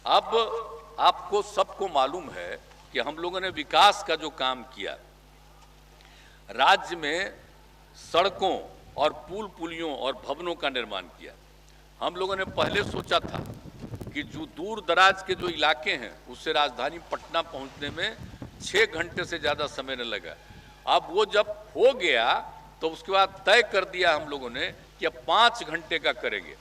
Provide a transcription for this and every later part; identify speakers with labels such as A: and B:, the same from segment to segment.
A: अब आपको सबको मालूम है कि हम लोगों ने विकास का जो काम किया, राज्य में सड़कों और पुल पुलियों और भवनों का निर्माण किया। हम लोगों ने पहले सोचा था कि जो दूर दराज के जो इलाके हैं उससे राजधानी पटना पहुंचने में 6 घंटे से ज़्यादा समय न लगा। अब वो जब हो गया तो उसके बाद तय कर दिया हम लोगों ने कि अब 5 घंटे का करेंगे।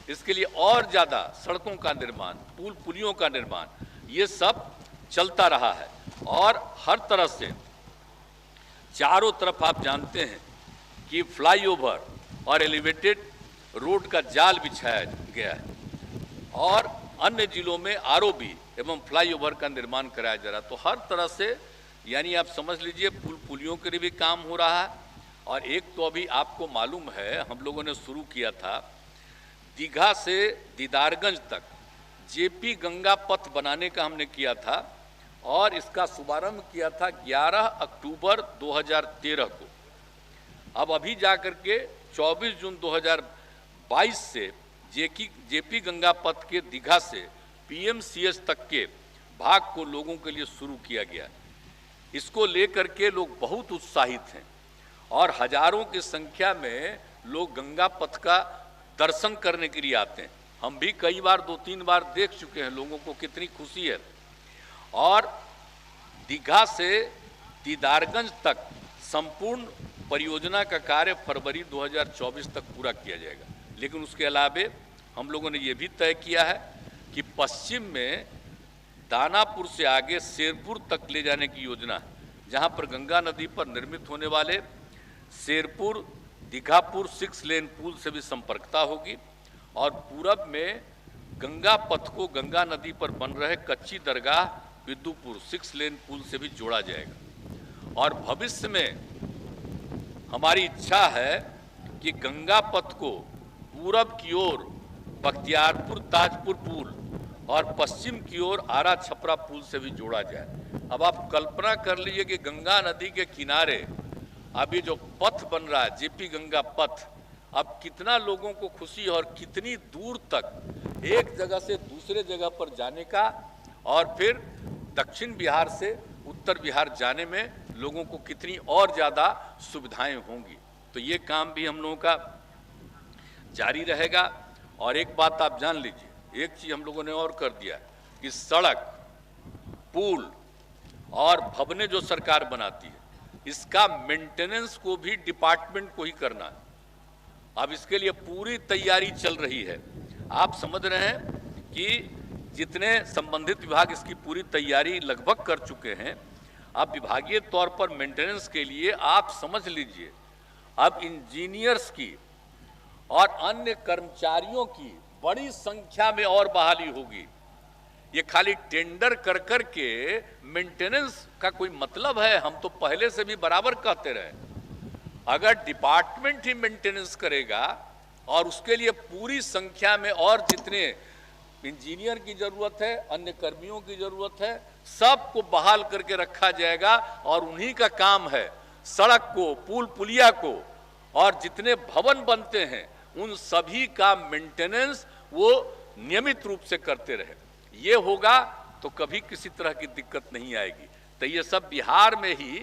A: इसके लिए और ज़्यादा सड़कों का निर्माण, पुल पुलियों का निर्माण, ये सब चलता रहा है। और हर तरह से चारों तरफ आप जानते हैं कि फ्लाईओवर और एलिवेटेड रोड का जाल बिछाया गया है और अन्य जिलों में आरओबी एवं फ्लाईओवर का निर्माण कराया जा रहा है। तो हर तरह से यानी आप समझ लीजिए पुल पुलियों के लिए भी काम हो रहा है। और एक तो अभी आपको मालूम है हम लोगों ने शुरू किया था दीघा से दीदारगंज तक जेपी गंगा पथ बनाने का हमने किया था और इसका शुभारंभ किया था 11 अक्टूबर 2013 को। अब अभी जाकर के 24 जून 2022 से जेपी गंगा पथ के दीघा से पीएमसीएच तक के भाग को लोगों के लिए शुरू किया गया। इसको लेकर के लोग बहुत उत्साहित हैं और हजारों की संख्या में लोग गंगा पथ का दर्शन करने के लिए आते हैं। हम भी कई बार 2-3 बार देख चुके हैं, लोगों को कितनी खुशी है। और दीघा से दीदारगंज तक संपूर्ण परियोजना का कार्य फरवरी 2024 तक पूरा किया जाएगा। लेकिन उसके अलावे हम लोगों ने ये भी तय किया है कि पश्चिम में दानापुर से आगे शेरपुर तक ले जाने की योजना है, जहां पर गंगा नदी पर निर्मित होने वाले शेरपुर दीघापुर 6 लेन पुल से भी संपर्कता होगी और पूरब में गंगा पथ को गंगा नदी पर बन रहे कच्ची दरगाह विद्युपुर 6 लेन पुल से भी जोड़ा जाएगा। और भविष्य में हमारी इच्छा है कि गंगा पथ को पूरब की ओर बख्तियारपुर ताजपुर पुल और पश्चिम की ओर आरा छपरा पुल से भी जोड़ा जाए। अब आप कल्पना कर लीजिए कि गंगा नदी के किनारे अभी जो पथ बन रहा है जेपी गंगा पथ, अब कितना लोगों को खुशी और कितनी दूर तक एक जगह से दूसरे जगह पर जाने का और फिर दक्षिण बिहार से उत्तर बिहार जाने में लोगों को कितनी और ज़्यादा सुविधाएं होंगी। तो ये काम भी हम लोगों का जारी रहेगा। और एक बात आप जान लीजिए, एक चीज़ हम लोगों ने और कर दिया कि सड़क, पुल और भवनें जो सरकार बनाती है इसका मेंटेनेंस को भी डिपार्टमेंट को ही करना है। अब इसके लिए पूरी तैयारी चल रही है। आप समझ रहे हैं कि जितने संबंधित विभाग इसकी पूरी तैयारी लगभग कर चुके हैं। अब विभागीय तौर पर मेंटेनेंस के लिए आप समझ लीजिए अब इंजीनियर्स की और अन्य कर्मचारियों की बड़ी संख्या में और बहाली होगी। ये खाली टेंडर कर कर के मेंटेनेंस का कोई मतलब है? हम तो पहले से भी बराबर कहते रहे, अगर डिपार्टमेंट ही मेंटेनेंस करेगा और उसके लिए पूरी संख्या में और जितने इंजीनियर की जरूरत है, अन्य कर्मियों की जरूरत है, सबको बहाल करके रखा जाएगा और उन्हीं का काम है सड़क को, पुल पुलिया को और जितने भवन बनते हैं उन सभी का मेंटेनेंस वो नियमित रूप से करते रहे। ये होगा तो कभी किसी तरह की दिक्कत नहीं आएगी। तो ये सब बिहार में ही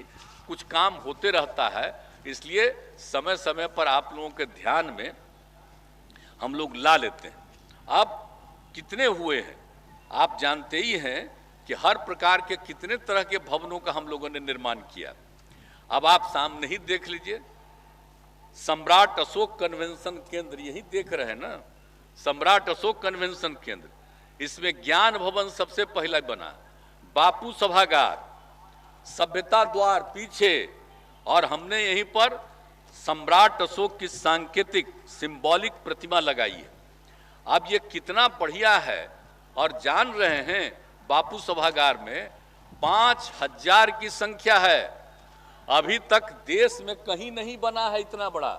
A: कुछ काम होते रहता है, इसलिए समय समय पर आप लोगों के ध्यान में हम लोग ला लेते हैं। अब कितने हुए हैं आप जानते ही हैं कि हर प्रकार के कितने तरह के भवनों का हम लोगों ने निर्माण किया। अब आप सामने ही देख लीजिए, सम्राट अशोक कन्वेंशन केंद्र, यही देख रहे हैं ना, सम्राट अशोक कन्वेंशन केंद्र, इसमें ज्ञान भवन सबसे पहला बना, बापू सभागार, सभ्यता द्वार पीछे, और हमने यहीं पर सम्राट अशोक की सांकेतिक सिंबॉलिक प्रतिमा लगाई है। अब ये कितना बढ़िया है। और जान रहे हैं बापू सभागार में 5000 की संख्या है। अभी तक देश में कहीं नहीं बना है इतना बड़ा,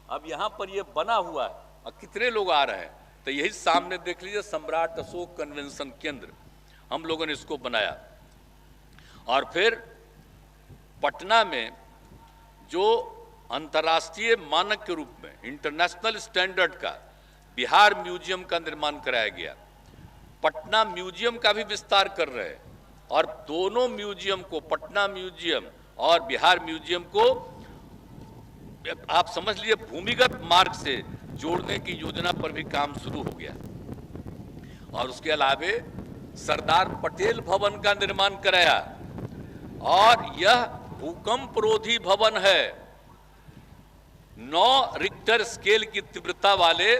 A: अब यहाँ पर ये बना हुआ है और कितने लोग आ रहे हैं। तो यही सामने देख लीजिए, सम्राट अशोक कन्वेंशन केंद्र हम लोगों ने इसको बनाया। और फिर पटना में जो अंतर्राष्ट्रीय मानक के रूप में इंटरनेशनल स्टैंडर्ड का बिहार म्यूजियम का निर्माण कराया गया। पटना म्यूजियम का भी विस्तार कर रहे हैं और दोनों म्यूजियम को, पटना म्यूजियम और बिहार म्यूजियम को, आप समझ लीजिए भूमिगत मार्ग से जोड़ने की योजना पर भी काम शुरू हो गया। और उसके अलावे सरदार पटेल भवन का निर्माण कराया और यह भूकंप रोधी भवन है। 9 रिक्टर स्केल की तीव्रता वाले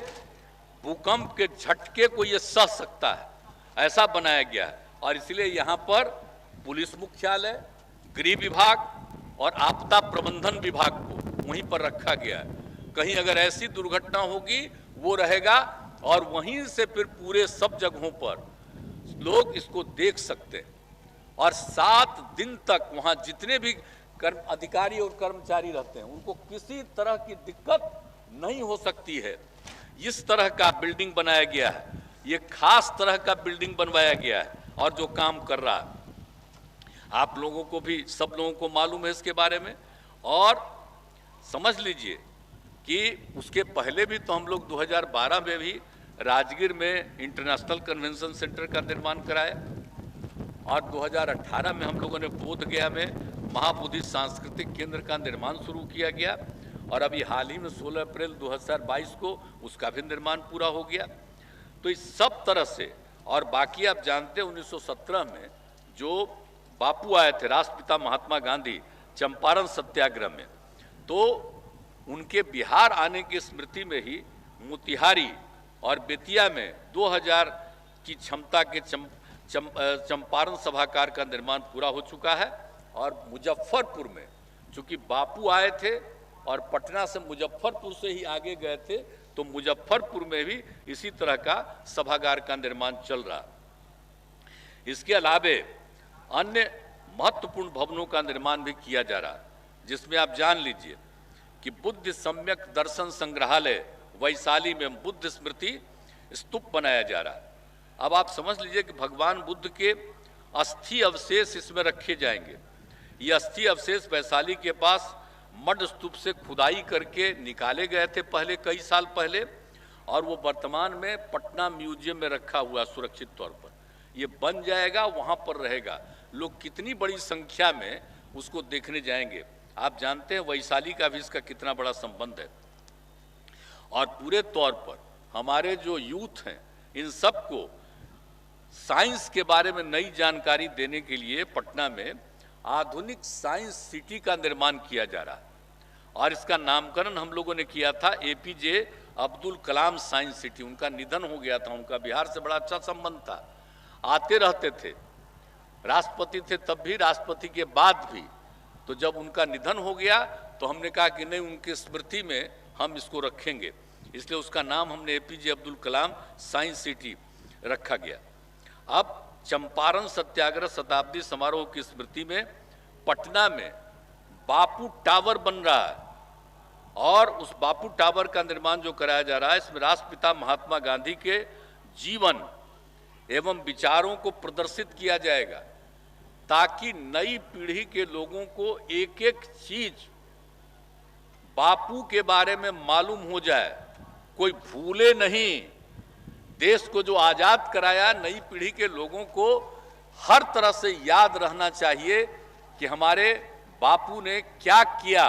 A: भूकंप के झटके को यह सह सकता है, ऐसा बनाया गया है। और इसलिए यहाँ पर पुलिस मुख्यालय, गृह विभाग और आपदा प्रबंधन विभाग को वहीं पर रखा गया है। कहीं अगर ऐसी दुर्घटना होगी वो रहेगा और वहीं से फिर पूरे सब जगहों पर लोग इसको देख सकते हैं। और 7 दिन तक वहाँ जितने भी अधिकारी और कर्मचारी रहते हैं उनको किसी तरह की दिक्कत नहीं हो सकती है। इस तरह का बिल्डिंग बनाया गया है, ये खास तरह का बिल्डिंग बनवाया गया है और जो काम कर रहा है आप लोगों को भी, सब लोगों को मालूम है इसके बारे में। और समझ लीजिए कि उसके पहले भी तो हम लोग 2012 में भी राजगीर में इंटरनेशनल कन्वेंशन सेंटर का निर्माण कराया और 2018 में हम लोगों ने बोधगया में महाबोधि सांस्कृतिक केंद्र का निर्माण शुरू किया गया और अभी हाल ही में 16 अप्रैल 2022 को उसका भी निर्माण पूरा हो गया। तो इस सब तरह से, और बाकी आप जानते हैं 1917 में जो बापू आए थे, राष्ट्रपिता महात्मा गांधी, चंपारण सत्याग्रह में, तो उनके बिहार आने की स्मृति में ही मोतिहारी और बेतिया में 2000 की क्षमता के चंपारण सभागार का निर्माण पूरा हो चुका है। और मुजफ्फरपुर में, चूंकि बापू आए थे और पटना से मुजफ्फरपुर से ही आगे गए थे, तो मुजफ्फरपुर में भी इसी तरह का सभागार का निर्माण चल रहा। इसके अलावे अन्य महत्वपूर्ण भवनों का निर्माण भी किया जा रहा, जिसमें आप जान लीजिए कि बुद्ध सम्यक दर्शन संग्रहालय वैशाली में बुद्ध स्मृति स्तूप बनाया जा रहा है। अब आप समझ लीजिए कि भगवान बुद्ध के अस्थि अवशेष इसमें रखे जाएंगे। ये अस्थि अवशेष वैशाली के पास मड स्तूप से खुदाई करके निकाले गए थे पहले, कई साल पहले, और वो वर्तमान में पटना म्यूजियम में रखा हुआ सुरक्षित तौर पर। ये बन जाएगा, वहाँ पर रहेगा। लोग कितनी बड़ी संख्या में उसको देखने जाएंगे। आप जानते हैं वैशाली का भी इसका कितना बड़ा संबंध है। और पूरे तौर पर हमारे जो यूथ हैं, इन सबको साइंस के बारे में नई जानकारी देने के लिए पटना में आधुनिक साइंस सिटी का निर्माण किया जा रहा है। और इसका नामकरण हम लोगों ने किया था APJ Abdul Kalam science city. उनका निधन हो गया था, उनका बिहार से बड़ा अच्छा संबंध था, आते रहते थे, राष्ट्रपति थे तब भी, राष्ट्रपति के बाद भी। तो जब उनका निधन हो गया तो हमने कहा कि नहीं, उनकी स्मृति में हम इसको रखेंगे, इसलिए उसका नाम हमने APJ Abdul Kalam science city रखा गया। अब चंपारण सत्याग्रह शताब्दी समारोह की स्मृति में पटना में बापू टावर बन रहा है और उस बापू टावर का निर्माण जो कराया जा रहा है, इसमें राष्ट्रपिता महात्मा गांधी के जीवन एवं विचारों को प्रदर्शित किया जाएगा, ताकि नई पीढ़ी के लोगों को एक एक चीज बापू के बारे में मालूम हो जाए, कोई भूले नहीं। देश को जो आजाद कराया, नई पीढ़ी के लोगों को हर तरह से याद रहना चाहिए कि हमारे बापू ने क्या किया।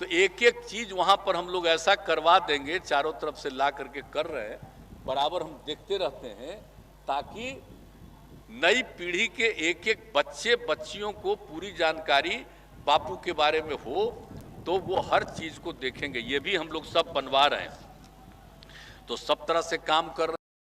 A: तो एक एक चीज वहां पर हम लोग ऐसा करवा देंगे, चारों तरफ से ला करके कर रहे हैं, बराबर हम देखते रहते हैं, ताकि नई पीढ़ी के एक एक बच्चे बच्चियों को पूरी जानकारी बापू के बारे में हो, तो वो हर चीज को देखेंगे। ये भी हम लोग सब बनवा रहे हैं, तो सब तरह से काम कर रहे हैं।